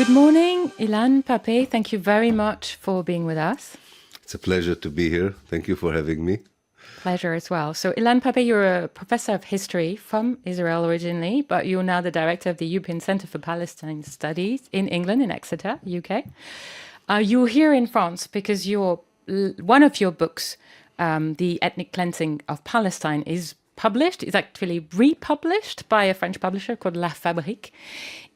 Good morning, Ilan Pappé. Thank you very much for being with us. It's a pleasure to be here. Thank you for having me. Pleasure as well. So, Ilan Pappé, you're a professor of history from Israel originally, but you're now the director of the European Centre for Palestine Studies in England, in Exeter, UK. You're here in France because one of your books, The Ethnic Cleansing of Palestine, is published. It's actually republished by a French publisher called La Fabrique.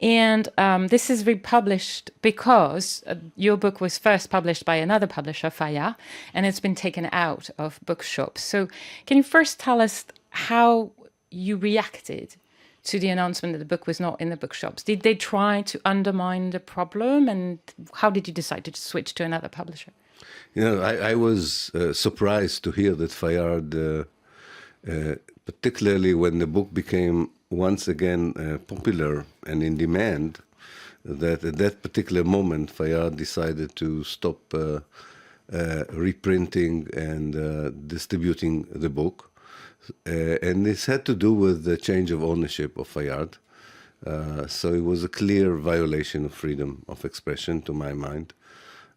And this is republished because your book was first published by another publisher, Fayard, and it's been taken out of bookshops. So can you first tell us how you reacted to the announcement that the book was not in the bookshops? Did they try to undermine the problem? And how did you decide to switch to another publisher? I was surprised to hear that Fayard, particularly when the book became once again popular and in demand, that at that particular moment Fayard decided to stop reprinting and distributing the book. And this had to do with the change of ownership of Fayard. So it was a clear violation of freedom of expression, to my mind.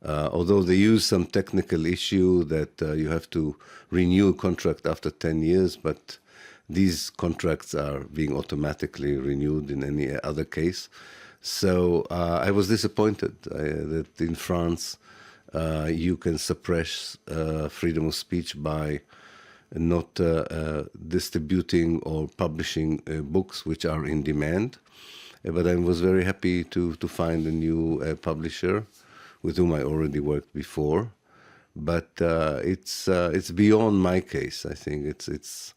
Although they used some technical issue that you have to renew a contract after 10 years, but these contracts are being automatically renewed in any other case. So I was disappointed that in France you can suppress freedom of speech by not distributing or publishing books which are in demand. But I was very happy to find a new publisher with whom I already worked before. But it's beyond my case. I think it's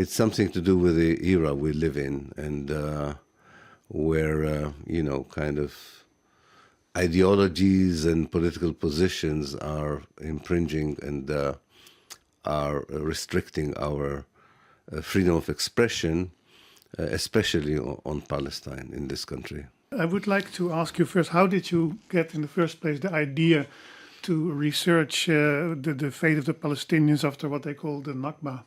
something to do with the era we live in, and where kind of ideologies and political positions are impinging and are restricting our freedom of expression, especially on Palestine in this country. I would like to ask you first, how did you get in the first place the idea to research the fate of the Palestinians after what they call the Nakba?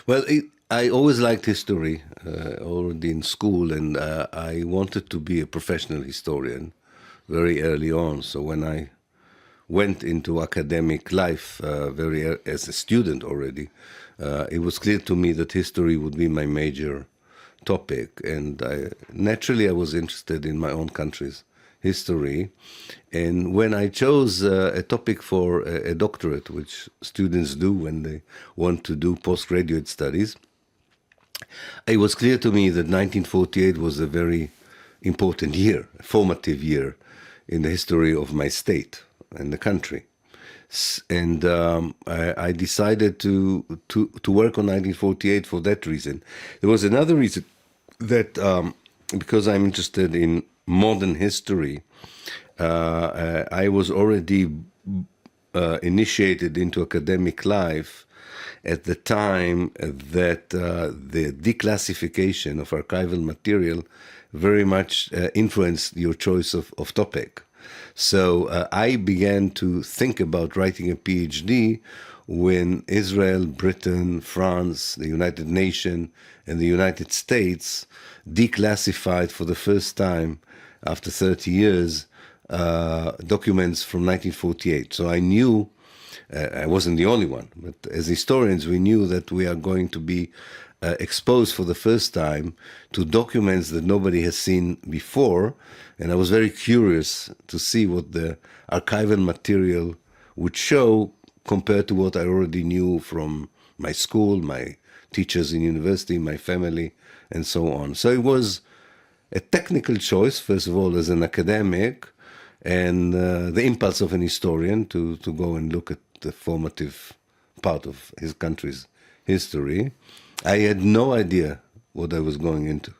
Well, I always liked history, already in school, and I wanted to be a professional historian very early on. So when I went into academic life as a student already, it was clear to me that history would be my major topic. And naturally I was interested in my own country's history. And when I chose a topic for a doctorate, which students do when they want to do postgraduate studies, it was clear to me that 1948 was a very important year, a formative year in the history of my state and the country. And I decided to work on 1948 for that reason. There was another reason that because I'm interested in modern history, I was already initiated into academic life at the time that the declassification of archival material very much influenced your choice of topic. So I began to think about writing a PhD when Israel, Britain, France, the United Nations, and the United States declassified for the first time after 30 years documents from 1948. So I knew, I wasn't the only one, but as historians we knew that we are going to be exposed for the first time to documents that nobody has seen before. And I was very curious to see what the archival material would show compared to what I already knew from my school, my teachers in university, my family, and so on. So it was a technical choice, first of all, as an academic, and the impulse of an historian to go and look at the formative part of his country's history. I had no idea what I was going into.